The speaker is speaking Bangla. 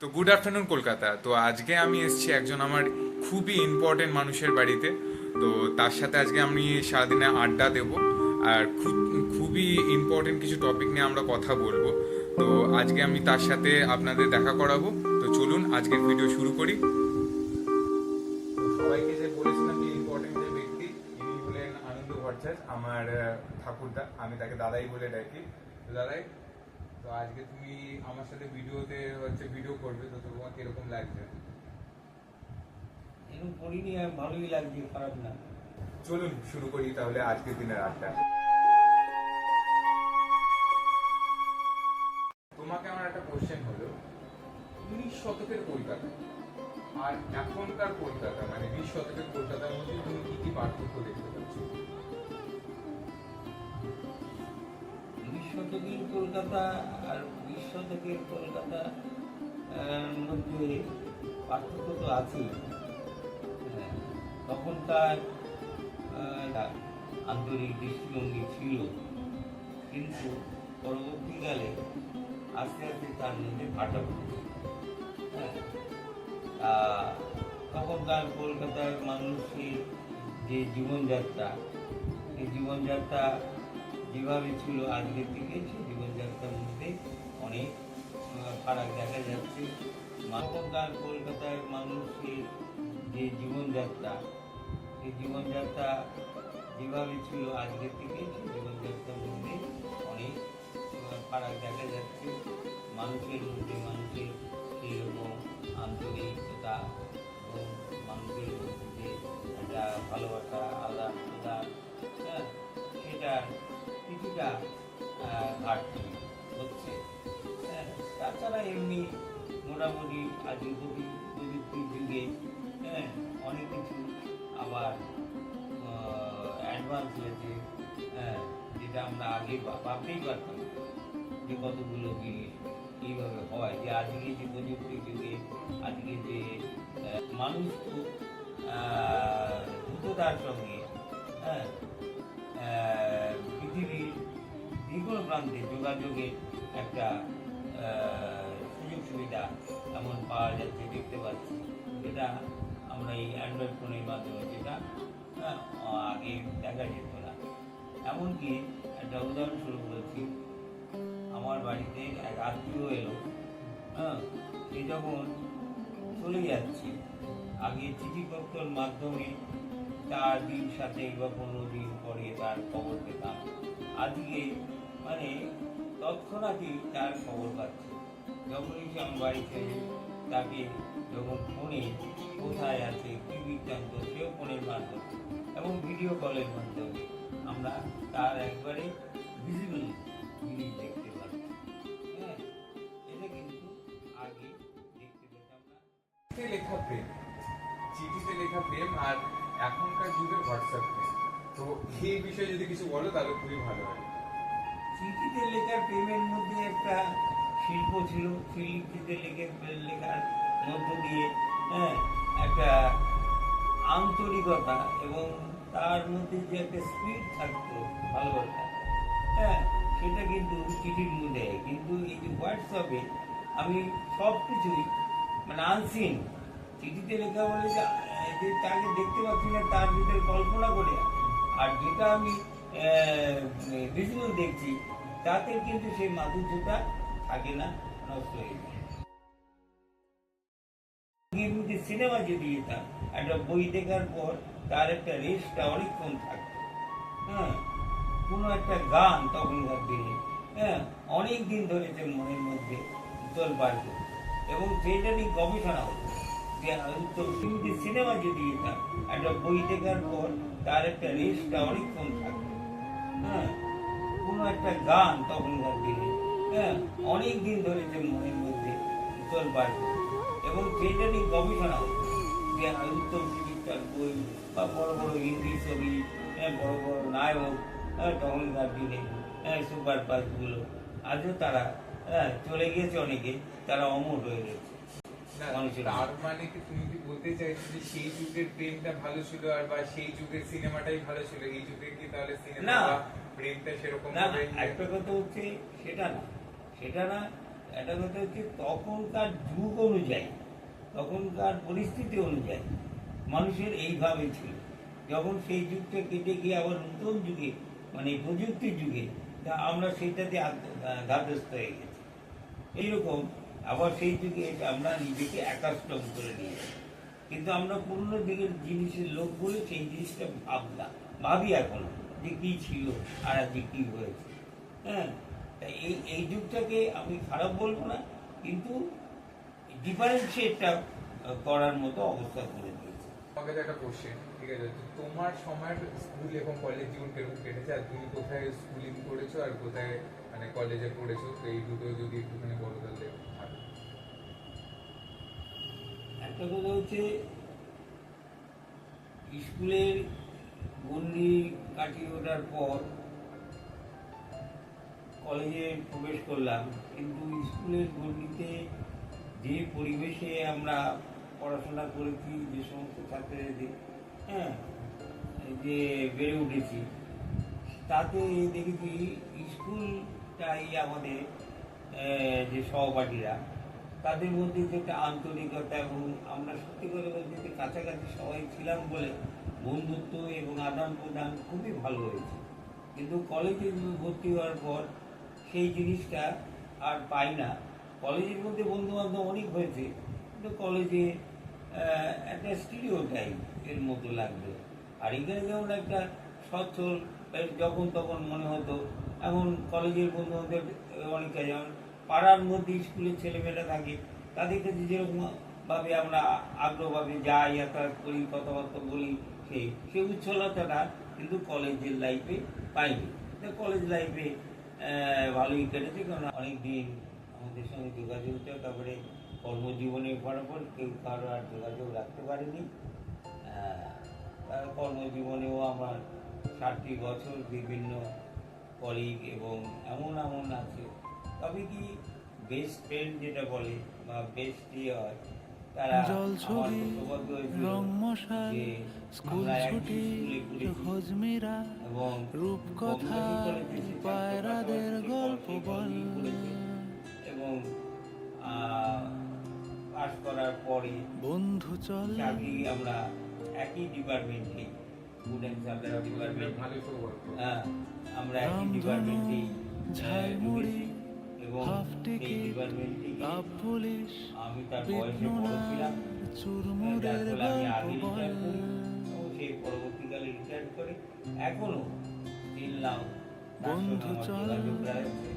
তো গুড আফটারনুন কলকাতা। তো আজকে আমি এসেছি একজন আমার খুবই ইম্পর্টেন্ট মানুষের বাড়িতে। তো তার সাথে আজকে আমি সারাদিনে আড্ডা দেব, আর খুবই ইম্পর্টেন্ট কিছু টপিক নিয়ে আমরা কথা বলবো। তো আজকে আমি তার সাথে আপনাদের দেখা করাবো। তো চলুন আজকের ভিডিও শুরু করি। তো সবাইকে যে বলেছিলাম যে ইম্পর্টেন্ট যে ব্যক্তি, ইনি হলেন আনন্দ ভট্টাচার্য, আমার ঠাকুরদা। আমি তাকে দাদাই বলে ডাকি। তো দাদাই, তো আজকে তুমি আমার সাথে ভিডিও করবে, তো তোমার কিরকম লাগছে? এরকম করিনি, আমি ভালোই লাগছে, খারাপ না। চলুন শুরু করি তাহলে আজকের দিনের আড্ডা। তোমাকে আমার একটা কোশ্চেন হলো, 19 শতকের কলকাতা আর এখনকার কলকাতা, মানে 20 শতকের কলকাতার মধ্যে তুমি কি কি পার্থক্য দেখতে পাচ্ছ? 20 শতকের কলকাতা আর 20 শতকের কলকাতা মধ্যে পার্থক্য তো আছেই। হ্যাঁ, তখনকার আন্তরিক দৃষ্টিভঙ্গি ছিল, কিন্তু পরবর্তীকালে আস্তে আস্তে তার মধ্যে ভাটা পড়েছে। হ্যাঁ, তখনকার কলকাতার মানুষের যে জীবনযাত্রা, এই জীবনযাত্রা যেভাবে ছিল আজকের থেকে, সেই জীবনযাত্রার মধ্যে অনেক ফারাক দেখা যাচ্ছে। তখনকার কলকাতার মানুষের যে জীবনযাত্রা, এই জীবনযাত্রা যেভাবে ছিল আজকের থেকে, সেই জীবনযাত্রার মধ্যে অনেক ফারাক দেখা যাচ্ছে। মানুষের সেই রকম আন্তরিকতা এবং মানুষের মধ্যে একটা ভালোবাসা, আলাদা আলাদা, হ্যাঁ, সেটা কিছুটা ঘাটতি হচ্ছে। হ্যাঁ, তাছাড়া এমনি মোটামুটি আজকে প্রযুক্তির যুগে, হ্যাঁ, অনেক কিছু আবার অ্যাডভান্স হয়েছে। হ্যাঁ, যেটা আমরা আগে ভাবতেই পারতাম না, যে কতগুলো জিনিস এইভাবে হয়, যে আজকে যে প্রযুক্তির যুগে আজকে যে মানুষ খুব দ্রুততার সঙ্গে, হ্যাঁ, পৃথিবীর যে কোনো প্রান্তে যোগাযোগের একটা সুযোগ সুবিধা এমন পাওয়া যাচ্ছে, দেখতে পাচ্ছি, যেটা আমরা এই অ্যান্ড্রয়েড ফোনের মাধ্যমে, যেটা আগে দেখা যেত না। এমনকি একটা উদাহরণস্বরূপ বলছি, আমার বাড়িতে এক আত্মীয় এলো। হ্যাঁ, সে যখন চলে যাচ্ছি, আগে চিঠিপত্রের মাধ্যমে 4 দিন, 7 বা 15 দিন পরে তার খবর পেতাম। আজকে মানে তৎক্ষণাৎই তার খবর পাচ্ছি। যখনই সে আমার বাড়িতে, তাকে যখন ফোনে কোথায় আছে, কী বৃত্তান্ত, সেও ফোনের মাধ্যমে এবং ভিডিও কলের মাধ্যমে আমরা তার একবারে ভিজিবল জিনিস দেখতে পাচ্ছি। হ্যাঁ, এটা কিন্তু আগে দেখতে পেতাম না। লেখা প্রেম, চিঠিতে লেখা প্রেম আর এখনকার যুগের হোয়াটসঅ্যাপ প্রেম, তো এই বিষয়ে যদি কিছু বলো তাহলে খুবই ভালো হয়। চিঠিতে লেখার প্রেমের মধ্যে একটা শিল্প ছিল। চিঠিতে লেখার মধ্য দিয়ে, হ্যাঁ, একটা আন্তরিকতা এবং তার মধ্যে যে একটা স্পিড থাকতো, ভালোবাসা, হ্যাঁ, সেটা কিন্তু চিঠির মধ্যে। কিন্তু এই যে হোয়াটসঅ্যাপে আমি সব কিছুই মানে আনসিন, চিঠিতে লেখা বলে যে তাকে দেখতে পাচ্ছি না, তার ভিতরে কল্পনা করে, আর যেটা আমি ভিজুয়াল দেখছি, তাতে কিন্তু সেই মাধুর্যটা থাকে না, নষ্ট হয়ে যায়। সিনেমা যদি যেতাম, একটা বই দেখার পর তার একটা রেসটা অনেকক্ষণ থাকতো। হ্যাঁ, কোনো একটা গান তখনকার দিনে, হ্যাঁ, অনেক দিন ধরে যে মনের মধ্যে তোলপাড় করত এবং সেইটা নিয়ে গবেষণা হতো। যে সিনেমা যদি যেতাম, একটা বই দেখার পর তার একটা রেসটা অনেকক্ষণ থাকতো। হ্যাঁ, কোনো একটা গান তখনকার দিনে, হ্যাঁ, অনেক দিন ধরে যে মনের মধ্যে তোলপাড় করত এবং সেইটা নিয়ে গবেষণা হতো। যে উত্তম সুচিত্রার বই বা বড় বড় হিন্দি ছবি, হ্যাঁ, বড় বড় নায়ক, হ্যাঁ, তখনকার দিনে, হ্যাঁ, সুপার পাসগুলো আজও তারা, হ্যাঁ, চলে গিয়েছে অনেকে, তারা অমর হয়ে গেছে। তার মানে কি তুমি কি বলতে চাইছো যে সেই যুগের প্রেমটা ভালো ছিল, আর বা সেই যুগের সিনেমাটাই ভালো ছিল? এই যুগে কি তাহলে সিনেমা না, বা প্রেমটা সেরকম না, একটা কথা হচ্ছে সেটা না, একটা কথা হচ্ছে তখনকার যুগ অনুযায়ী, তখনকার পরিস্থিতি অনুযায়ী মানুষের এইভাবে ছিল। যখন সেই যুগটা কেটে গিয়ে আবার নতুন যুগে, মানে প্রযুক্তির যুগে, তা আমরা সেইটাতে ধাতস্থ হয়ে গেছি। এইরকম আবার সেই যুগে আমরা নিজেকে একাস্টম করে নিয়েছি। কিন্তু আমরা পুরনো দিকের জিনিসের লোক বলে সেই জিনিসটা ভাবি এখনো যে কী ছিল আর আজকে কী হয়েছে। হ্যাঁ, তা এই যুগটাকে আমি খারাপ বলবো না, কিন্তু ডিফারেন্সিয়েটটা করার মতো অবস্থা করে দিয়েছে। আমার কাছে একটা কোশ্চেন, ঠিক আছে, তো তোমার সময়ের স্কুল এবং কলেজ জীবন কিরকম কেটেছে, আর তুমি কোথায় স্কুলিং করেছো আর কোথায় মানে কলেজে পড়েছো, তো এই দুটো যদি একটুখানি বলো তাহলে ভালো। একটা কথা হচ্ছে স্কুলের গণ্ডি কাটিয়ে ওঠার পর কলেজে প্রবেশ করলাম, কিন্তু স্কুলের গণ্ডিতে যে পরিবেশে আমরা পড়াশোনা করেছি, যে সমস্ত ছাত্রদের হ্যাঁ যে বেড়ে উঠেছি, তাতে দেখেছি স্কুলটাই আমাদের যে সহপাঠীরা, তাদের মধ্যে যে একটা আন্তরিকতা, এবং আমরা সত্যি করে বলতে যে কাছাকাছি সবাই ছিলাম বলে বন্ধুত্ব এবং আদান প্রদান খুবই ভালো হয়েছে। কিন্তু কলেজে ভর্তি হওয়ার পর সেই জিনিসটা আর পাই না। কলেজের মধ্যে বন্ধুবান্ধব অনেক হয়েছে, কিন্তু কলেজে একটা স্টিরিওটাইপ এর মতো লাগবে। আর এখানে যেমন একটা সচ্ছল, যখন তখন মনে হতো। এখন কলেজের বন্ধুবান্ধব অনেকটা, যেমন পাড়ার মধ্যে স্কুলের ছেলেমেয়েরা থাকে, তাদের কাছে যেরকমভাবে আমরা আগ্রহভাবে যাই, যাতায়াত করি, কথাবার্তা বলি, সেই উচ্ছলতাটা কিন্তু কলেজের লাইফে পাইনি। কলেজ লাইফে ভালোই কেটেছে, কারণ অনেক দিন আমাদের সঙ্গে যোগাযোগটা, তারপরে কর্মজীবনের পর কেউ কারো আর যোগাযোগ রাখতে পারেনি। কর্মজীবনেও আমার 60টি বছর বিভিন্ন কলিগ এবং এমন আছে, তবে কি বেস্ট ফ্রেন্ড যেটা বলে বা বেস্টই হয়, তারা জল ছবি, রং মশাল, স্কুল ছুটি, খোঁজমিরা, এবং রূপকথা, পায়রাদের গল্প বল। এবং পাস করার পরে বন্ধু চল চাকরি আমরা একই ডিপার্টমেন্টে, ফুড অ্যান্ড সাপ্লাই ডিপার্টমেন্ট, ভালো সৌভাগ্য। হ্যাঁ আমরা একই ডিপার্টমেন্টেই ঝালমুড়ি, এবং হাফ সেই টিকিট, ডিপার্টমেন্টে কাপ পুলিশ, আমি তার বয়সে বড় ছিলাম, চুরমুরের যার ফলে আমি গল্প আগে বল। রিটায়ার করি, এবং সে পরবর্তীকালে রিটায়ার করে এখনো স্টিল নাও তার সঙ্গে বন্ধু আমার চল যোগাযোগ রয়েছে।